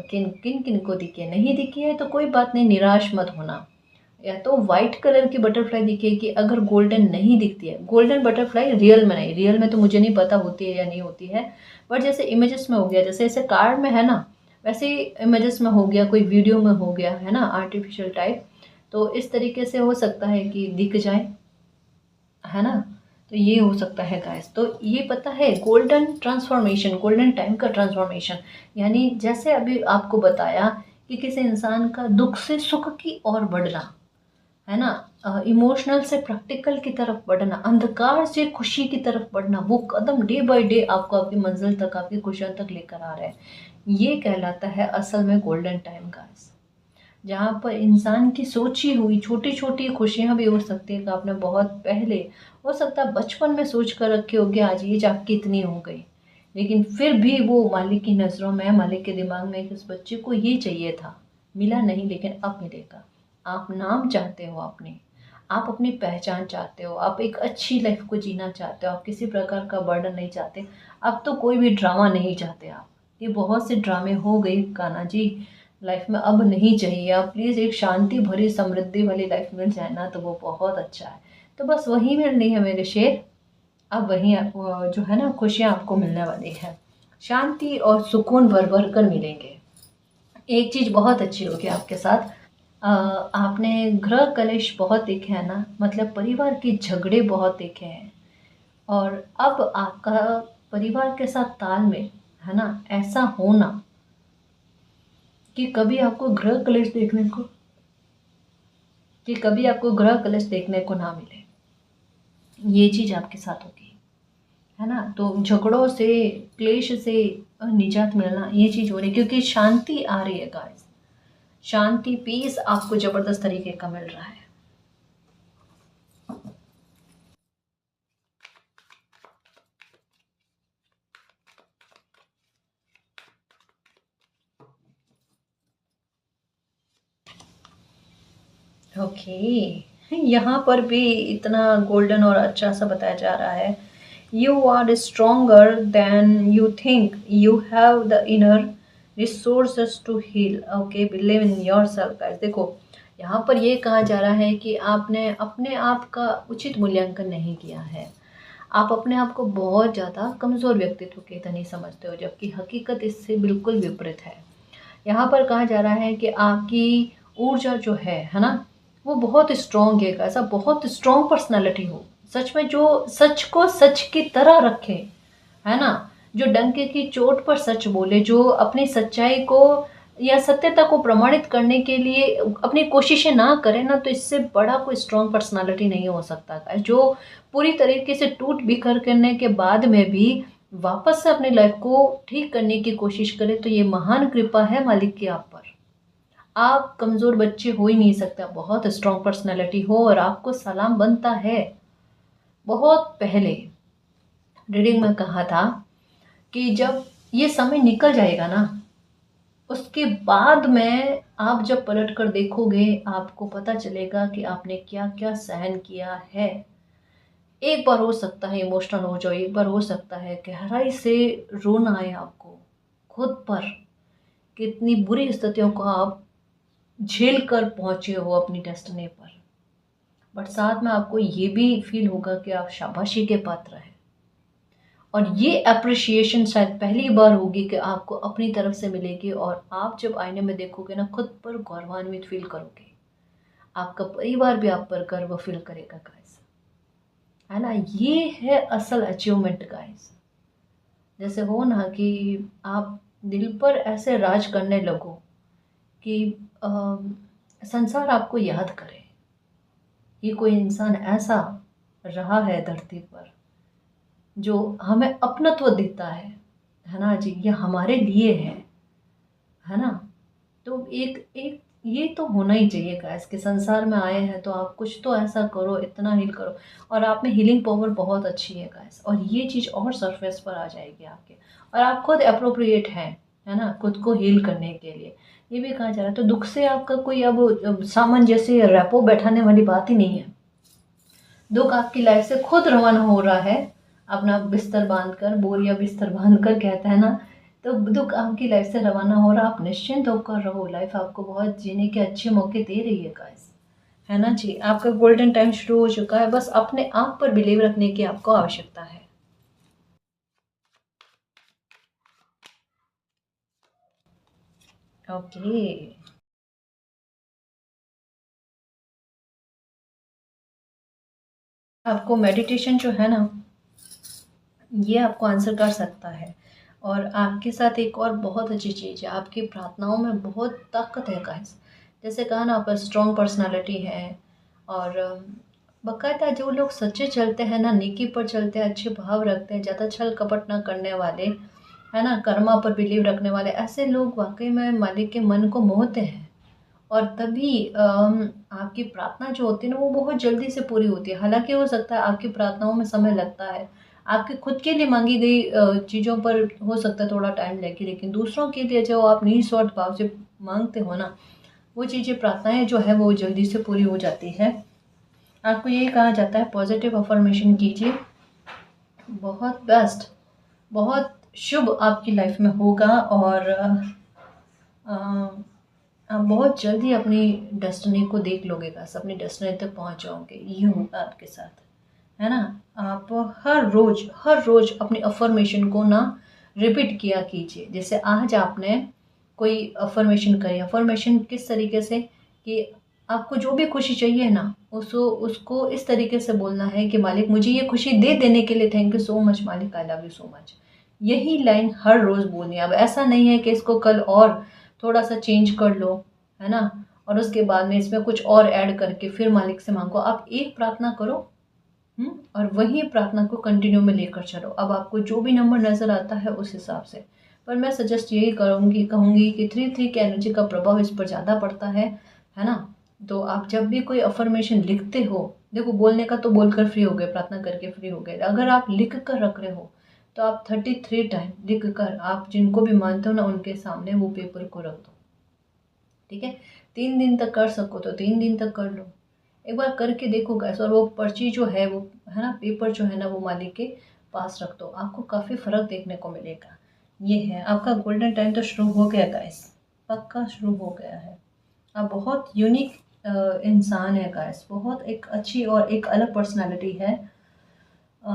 S1: किन किन किन को दिखी है। नहीं दिखी है तो कोई बात नहीं, निराश मत होना। या तो वाइट कलर की बटरफ्लाई दिखेगी। अगर गोल्डन नहीं दिखती है, गोल्डन बटरफ्लाई रियल में नहीं, रियल में तो मुझे नहीं पता होती है या नहीं होती है, बट जैसे इमेजेस में हो गया, जैसे ऐसे कार्ड में है ना, वैसे ही इमेजेस में हो गया, कोई वीडियो में हो गया, है ना, आर्टिफिशियल टाइप। तो इस तरीके से हो सकता है कि दिख जाए, है ना। तो ये हो सकता है गाइस। तो ये पता है गोल्डन ट्रांसफॉर्मेशन, गोल्डन टाइम का ट्रांसफॉर्मेशन, यानी जैसे अभी आपको बताया कि किसी इंसान का दुख से सुख की ओर बढ़ना, है ना, इमोशनल से प्रैक्टिकल की तरफ बढ़ना, अंधकार से खुशी की तरफ बढ़ना, वो कदम डे बाय डे आपको आपकी मंजिल तक, आपकी खुशियों तक लेकर आ रहे हैं। ये कहलाता है असल में गोल्डन टाइम का, जहाँ पर इंसान की सोची हुई छोटी छोटी खुशियाँ भी हो सकती है कि आपने बहुत पहले, हो सकता है बचपन में सोच कर रखे होगे, आज एज आपकी इतनी हो गई, लेकिन फिर भी वो मालिक की नज़रों में, मालिक के दिमाग में कि उस बच्चे को ये चाहिए था, मिला नहीं, लेकिन अब मिलेगा। आप नाम चाहते हो अपने, आप अपनी पहचान चाहते हो, आप एक अच्छी लाइफ को जीना चाहते हो, आप किसी प्रकार का बर्डन नहीं चाहते, अब तो कोई भी ड्रामा नहीं चाहते आप। ये बहुत से ड्रामे हो गई कान्हा जी लाइफ में, अब नहीं चाहिए। आप प्लीज़ एक शांति भरी समृद्धि वाली लाइफ मिल जाए ना तो वो बहुत अच्छा है। तो बस वही मिलनी है मेरे शेर, अब वही जो है ना खुशियाँ आपको मिलने वाली है, शांति और सुकून भर भर कर मिलेंगे। एक चीज़ बहुत अच्छी होगी आपके साथ, आपने गृह कलेश बहुत देखे हैं ना, मतलब परिवार के झगड़े बहुत देखे हैं, और अब आपका परिवार के साथ तालमेल, है ना, ऐसा होना कि कभी आपको गृह कलेश देखने को, ना मिले, ये चीज़ आपके साथ होगी, है ना। तो झगड़ों से, क्लेश से निजात मिलना, ये चीज़ हो रही है क्योंकि शांति आ रही है गाइस, शांति, पीस आपको जबरदस्त तरीके का मिल रहा है। ओके, यहाँ पर भी इतना गोल्डन और अच्छा सा बताया जा रहा है, you are stronger than you think, you have the inner resources to heal, okay, believe in your self guys. देखो यहाँ पर ये कहा जा रहा है कि आपने अपने आप का उचित मूल्यांकन नहीं किया है, आप अपने आप को बहुत ज़्यादा कमज़ोर व्यक्तित्व के धनी समझते हो, जबकि हकीकत इससे बिल्कुल विपरीत है। यहाँ पर कहा जा रहा है कि आपकी ऊर्जा जो है ना, वो बहुत स्ट्रॉन्ग है, ऐसा बहुत स्ट्रॉन्ग पर्सनालिटी हो, सच में जो सच को सच की तरह रखे, है ना, जो डंके की चोट पर सच बोले, जो अपनी सच्चाई को या सत्यता को प्रमाणित करने के लिए अपनी कोशिशें ना करे ना, तो इससे बड़ा कोई स्ट्रॉन्ग पर्सनालिटी नहीं हो सकता है, जो पूरी तरीके से टूट बिखर करने के बाद में भी वापस से अपनी लाइफ को ठीक करने की कोशिश करे, तो ये महान कृपा है मालिक की आप पर। आप कमज़ोर बच्चे हो ही नहीं सकते, बहुत स्ट्रॉन्ग पर्सनैलिटी हो और आपको सलाम बनता है। बहुत पहले रीडिंग में कहा था कि जब ये समय निकल जाएगा ना, उसके बाद में आप जब पलट कर देखोगे, आपको पता चलेगा कि आपने क्या क्या सहन किया है। एक बार हो सकता है इमोशनल हो जाओ, एक बार हो सकता है गहराई से रोना आए आपको खुद पर, कितनी बुरी स्थितियों को आप झेल कर पहुंचे हो अपनी डेस्टिनी पर, बट साथ में आपको ये भी फील होगा कि आप शाबाशी के पात्र हैं। और ये अप्रिशिएशन शायद पहली बार होगी कि आपको अपनी तरफ से मिलेगी, और आप जब आईने में देखोगे ना, खुद पर गौरवान्वित फील करोगे, आपका परिवार भी आप पर गर्व फील करेगा गाइस, है ना। ये है असल अचीवमेंट गाइस। जैसे हो ना कि आप दिल पर ऐसे राज करने लगो कि अ, संसार आपको याद करे, ये कोई इंसान ऐसा रहा है धरती पर जो हमें अपनत्व देता है ना जी, ये हमारे लिए है ना। तो एक एक ये तो होना ही चाहिए गाइस कि संसार में आए हैं तो आप कुछ तो ऐसा करो, इतना हील करो, और आप में हीलिंग पावर बहुत अच्छी है गाइस, और ये चीज़ और सरफेस पर आ जाएगी आपके, और आप खुद अप्रोप्रिएट हैं, है ना, खुद को हील करने के लिए। ये भी कहा जा रहा है, तो दुख से आपका कोई अब सामंजस्य रेपो बैठाने वाली बात ही नहीं है। दुख आपकी लाइफ से खुद रवाना हो रहा है, अपना बिस्तर बांध कर, बोरिया बिस्तर बांध कर कहते हैं ना, तो दुख आपकी लाइफ से रवाना हो रहा, आप निश्चिंत होकर रहो, लाइफ आपको बहुत जीने के अच्छे मौके दे रही है गाइस, है ना जी। आपका गोल्डन टाइम शुरू हो चुका है, बस अपने आप पर बिलीव रखने की आपको आवश्यकता है। ओके। आपको मेडिटेशन जो है ना, ये आपको आंसर कर सकता है। और आपके साथ एक और बहुत अच्छी चीज़ है, आपकी प्रार्थनाओं में बहुत ताकत है गाइस। जैसे कहा ना, आप स्ट्रॉन्ग पर्सनालिटी है। और बाकायदा जो लोग सच्चे चलते हैं ना, नेकी पर चलते हैं, अच्छे भाव रखते हैं, ज़्यादा छल कपट ना करने वाले, है ना, कर्मा पर बिलीव रखने वाले, ऐसे लोग वाकई में मालिक के मन को मोहते हैं। और तभी आपकी प्रार्थना जो होती है ना, वो बहुत जल्दी से पूरी होती है। हालाँकि हो सकता है आपकी प्रार्थनाओं में समय लगता है, आपके खुद के लिए माँगी गई चीज़ों पर हो सकता है थोड़ा टाइम लगे, लेकिन दूसरों के लिए जो आप निस्वार्थ भाव से माँगते हो ना, वो चीज़ें, प्रार्थनाएँ जो है वो जल्दी से पूरी हो जाती है। आपको यही कहा जाता है पॉजिटिव अफ़र्मेशन कीजिए, बहुत बेस्ट, बहुत शुभ आपकी लाइफ में होगा। और आप बहुत जल्दी अपनी डेस्टिनी को देख लोगे, बस अपनी डेस्टिनी तक पहुंच जाओगे। ये होगा आपके साथ, है ना। आप हर रोज अपनी अफर्मेशन को ना रिपीट किया कीजिए। जैसे आज आपने कोई अफर्मेशन करी, अफर्मेशन किस तरीके से कि आपको जो भी खुशी चाहिए ना, उसको उसको इस तरीके से बोलना है कि मालिक मुझे ये खुशी दे देने के लिए थैंक यू सो मच मालिक, I love you so much. यही लाइन हर रोज़ बोलनी है। अब ऐसा नहीं है कि इसको कल और थोड़ा सा चेंज कर लो, है ना, और उसके बाद में इसमें कुछ और ऐड करके फिर मालिक से मांगो। आप एक प्रार्थना करो, और वही प्रार्थना को कंटिन्यू में लेकर चलो। अब आपको जो भी नंबर नज़र आता है उस हिसाब से। पर मैं सजेस्ट यही कहूँगी कि 3-3 की एनर्जी का प्रभाव इस पर ज़्यादा पड़ता है ना। तो आप जब भी कोई अफर्मेशन लिखते हो, देखो बोलने का तो बोलकर फ्री हो गए, प्रार्थना करके फ्री हो गए। अगर आप लिख कर रख रहे हो तो आप 33 टाइम लिख कर आप जिनको भी मानते हो ना, उनके सामने वो पेपर को रख दो। ठीक है, 3 दिन तक कर सको तो 3 दिन तक कर लो, एक बार करके देखो गैस। और वो पर्ची जो है वो, है ना, पेपर जो है ना, वो मालिक के पास रख दो, आपको काफ़ी फ़र्क देखने को मिलेगा। ये है आपका गोल्डन टाइम तो शुरू हो गया गाइस, पक्का शुरू हो गया है। आप बहुत यूनिक इंसान है गाइस, बहुत एक अच्छी और एक अलग पर्सनालिटी है। अ,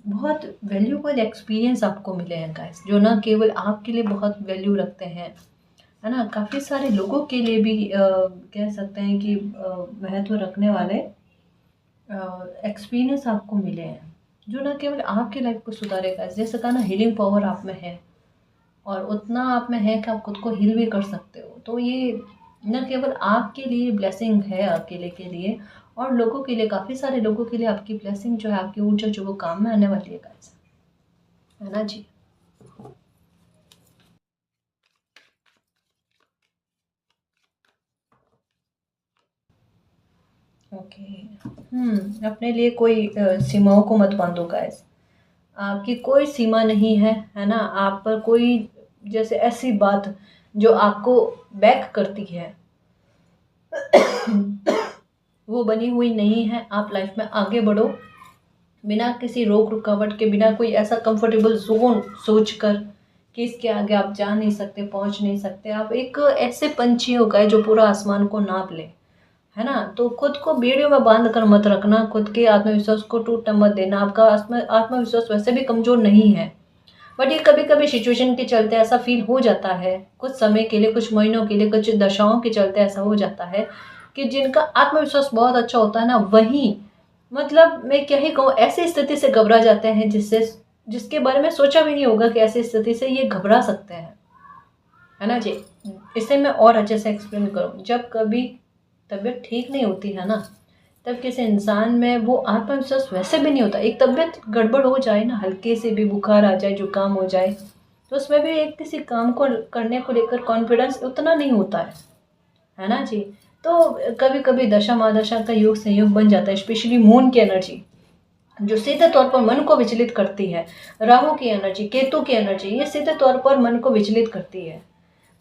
S1: बहुत वैल्यूबल एक्सपीरियंस आपको मिले हैं गाइस, जो ना केवल आपके लिए बहुत वैल्यू रखते हैं, है ना, काफ़ी सारे लोगों के लिए भी कह सकते हैं कि महत्व रखने वाले एक्सपीरियंस आपको मिले हैं, जो ना केवल आपकी लाइफ को सुधारेगा। जैसे कहा ना, हीलिंग पावर आप में है, और उतना आप में है कि आप खुद को हील भी कर सकते हो। तो ये न केवल आपके लिए ब्लेसिंग है, अकेले के लिए, और लोगों के लिए, काफ़ी सारे लोगों के लिए आपकी ब्लेसिंग जो है, आपकी ऊर्जा जो वो काम में आने वाली है गाइस, है ना जी। ओके। अपने लिए कोई सीमाओं को मत बांधो गाइस। आपकी कोई सीमा नहीं है ना। आप पर कोई जैसे ऐसी बात जो आपको बैक करती है, वो बनी हुई नहीं है। आप लाइफ में आगे बढ़ो बिना किसी रोक रुकावट के, बिना कोई ऐसा कंफर्टेबल जोन सोचकर कि इसके आगे आप जा नहीं सकते, पहुंच नहीं सकते। आप एक ऐसे पंछी हो गए जो पूरा आसमान को नाप ले, है ना। तो खुद को बेड़ियों में बांध कर मत रखना, खुद के आत्मविश्वास को टूटने मत देना। आपका आत्मविश्वास वैसे भी कमज़ोर नहीं है, बट ये कभी कभी सिचुएशन के चलते ऐसा फील हो जाता है, कुछ समय के लिए, कुछ महीनों के लिए, कुछ दशाओं के चलते ऐसा हो जाता है कि जिनका आत्मविश्वास बहुत अच्छा होता है ना, वही, मतलब मैं क्या ही कहूँ, ऐसी स्थिति से घबरा जाते हैं जिससे, जिसके बारे में सोचा भी नहीं होगा कि ऐसी स्थिति से ये घबरा सकते हैं, है ना जी। इसे मैं और अच्छे से एक्सप्लेन करूँ, जब कभी तबीयत ठीक नहीं होती है ना, तब किसी इंसान में वो आत्मविश्वास वैसे भी नहीं होता। एक तबीयत गड़बड़ हो जाए ना, हल्के से भी बुखार आ जाए, जुकाम हो जाए, तो उसमें भी एक किसी काम को करने को लेकर कॉन्फिडेंस उतना नहीं होता है ना जी। तो कभी कभी दशा महादशा का योग संयोग बन जाता है, स्पेशली मून की एनर्जी जो सीधे तौर पर मन को विचलित करती है, राहु की एनर्जी, केतु की एनर्जी, ये सीधे तौर पर मन को विचलित करती है।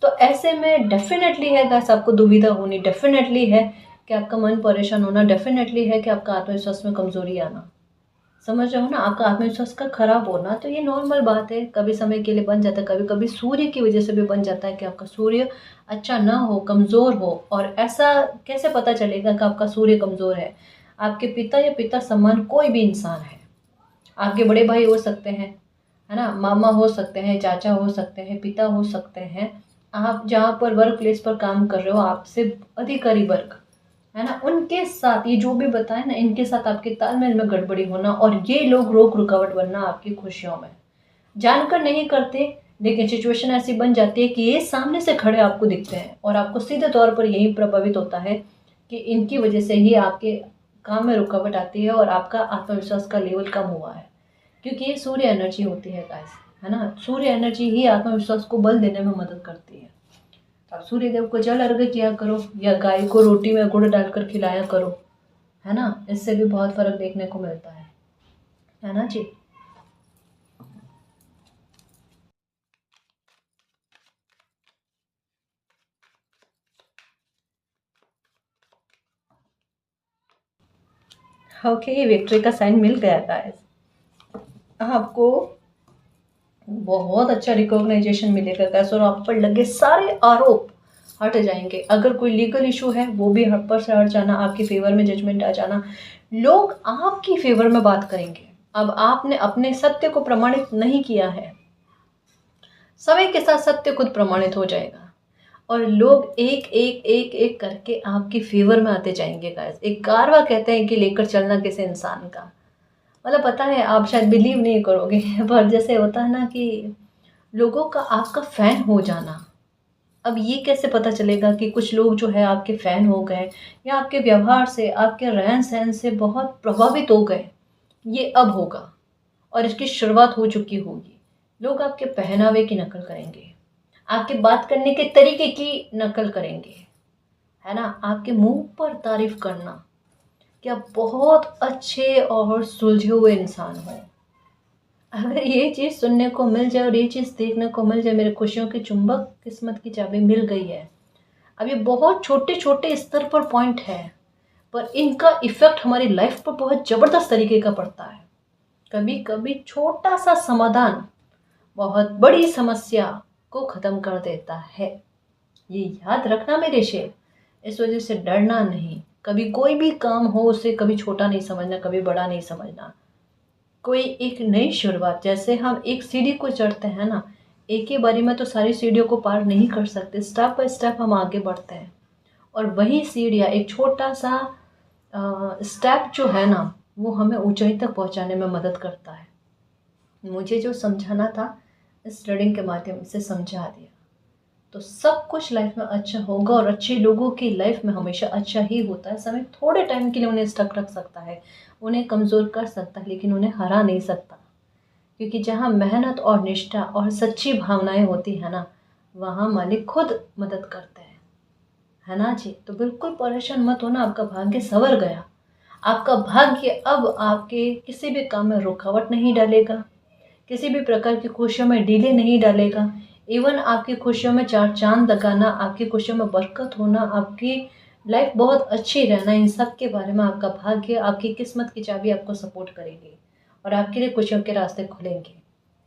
S1: तो ऐसे में डेफिनेटली है गाइस, आपको दुविधा होनी, डेफिनेटली है कि आपका मन परेशान होना, डेफिनेटली है कि आपका आत्मविश्वास में कमजोरी आना। समझ रहे हो ना, आपका आत्मविश्वास का खराब होना, तो ये नॉर्मल बात है। कभी समय के लिए बन जाता है, कभी कभी सूर्य की वजह से भी बन जाता है कि आपका सूर्य अच्छा ना हो, कमज़ोर हो। और ऐसा कैसे पता चलेगा कि आपका सूर्य कमज़ोर है? आपके पिता या पिता समान कोई भी इंसान है, आपके बड़े भाई हो सकते हैं, है ना, मामा हो सकते हैं, चाचा हो सकते हैं, पिता हो सकते हैं, आप जहाँ पर वर्क प्लेस पर काम कर रहे हो, आपसे अधिकारी वर्ग, है ना, उनके साथ ये जो भी बताए ना, इनके साथ आपके तालमेल में गड़बड़ी होना और ये लोग रोक रुकावट बनना आपकी खुशियों में, जानकर नहीं करते, लेकिन सिचुएशन ऐसी बन जाती है कि ये सामने से खड़े आपको दिखते हैं और आपको सीधे तौर पर यही प्रभावित होता है कि इनकी वजह से ही आपके काम में रुकावट आती है और आपका आत्मविश्वास का लेवल कम हुआ है, क्योंकि ये सूर्य एनर्जी होती है गाइस, है ना। सूर्य एनर्जी ही आत्मविश्वास को बल देने में मदद करती है। आप सूर्य देव को जल अर्घ्य किया करो या गाय को रोटी में गुड़ डालकर खिलाया करो, है ना, इससे भी बहुत फर्क देखने को मिलता है ना जी। ओके, विक्ट्री का साइन मिल गया गाइस, आपको बहुत अच्छा रिकॉग्नाइजेशन मिलेगा गाइस और आप पर लगे सारे आरोप हट जाएंगे। अगर कोई लीगल इशू है वो भी हट पर से हट जाना, आपके फेवर में जजमेंट आ जाना, लोग आपकी फेवर में बात करेंगे। अब आपने अपने सत्य को प्रमाणित नहीं किया है, समय के साथ सत्य खुद प्रमाणित हो जाएगा और लोग एक एक एक एक करके आपके फेवर में आते जाएंगे गाइस। एक कारवा कहते हैं कि लेकर चलना किसी इंसान का, मतलब पता है आप शायद बिलीव नहीं करोगे पर जैसे होता है ना कि लोगों का आपका फैन हो जाना। अब ये कैसे पता चलेगा कि कुछ लोग जो है आपके फैन हो गए या आपके व्यवहार से, आपके रहन सहन से बहुत प्रभावित हो गए, ये अब होगा और इसकी शुरुआत हो चुकी होगी। लोग आपके पहनावे की नकल करेंगे, आपके बात करने के तरीके की नकल करेंगे, है ना, आपके मुंह पर तारीफ करना कि आप बहुत अच्छे और सुलझे हुए इंसान हो। अगर ये चीज़ सुनने को मिल जाए और ये चीज़ देखने को मिल जाए, मेरे खुशियों की चुंबक किस्मत की चाबी मिल गई है। अब ये बहुत छोटे छोटे स्तर पर पॉइंट है, पर इनका इफेक्ट हमारी लाइफ पर बहुत ज़बरदस्त तरीके का पड़ता है। कभी कभी छोटा सा समाधान बहुत बड़ी समस्या को ख़त्म कर देता है। ये याद रखना मेरे शेर, इस वजह से डरना नहीं। कभी कोई भी काम हो उसे कभी छोटा नहीं समझना, कभी बड़ा नहीं समझना। कोई एक नई शुरुआत, जैसे हम एक सीढ़ी को चढ़ते हैं ना, एक ही बारी में तो सारी सीढ़ियों को पार नहीं कर सकते, स्टेप बाय स्टेप हम आगे बढ़ते हैं और वही सीढ़ियाँ, एक छोटा सा स्टेप जो है ना, वो हमें ऊंचाई तक पहुंचाने में मदद करता है। मुझे जो समझाना था इस रीडिंग के माध्यम से समझा दिया, तो सब कुछ लाइफ में अच्छा होगा और अच्छे लोगों की लाइफ में हमेशा अच्छा ही होता है। समय थोड़े टाइम के लिए उन्हें स्टक रख सकता है, उन्हें कमज़ोर कर सकता है, लेकिन उन्हें हरा नहीं सकता, क्योंकि जहाँ मेहनत और निष्ठा और सच्ची भावनाएं होती है ना, वहाँ मालिक खुद मदद करते हैं, है ना जी। तो बिल्कुल परेशान मत होना, आपका भाग्य संवर गया। आपका भाग्य अब आपके किसी भी काम में रुकावट नहीं डालेगा, किसी भी प्रकार की खुशियों में डिले नहीं डालेगा। इवन आपकी खुशियों में चार चांद लगाना, आपकी खुशियों में बरकत होना, आपकी लाइफ बहुत अच्छी रहना, इन सब के बारे में आपका भाग्य, आपकी किस्मत की चाबी आपको सपोर्ट करेगी और आपके लिए खुशियों के रास्ते खुलेंगे।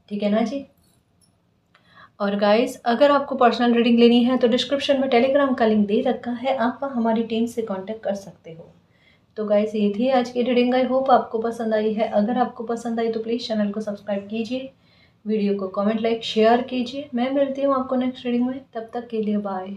S1: ठीक है ना जी। और गाइस, अगर आपको पर्सनल रीडिंग लेनी है तो डिस्क्रिप्शन में टेलीग्राम का लिंक दे रखा है, आप वहाँ हमारी टीम से कांटेक्ट कर सकते हो। तो गाइस, ये थी आज की रीडिंग। आई होप आपको पसंद आई है। अगर आपको पसंद आई तो प्लीज़ चैनल को सब्सक्राइब कीजिए, वीडियो को कमेंट लाइक शेयर कीजिए। मैं मिलती हूँ आपको नेक्स्ट रीडिंग में, तब तक के लिए बाय।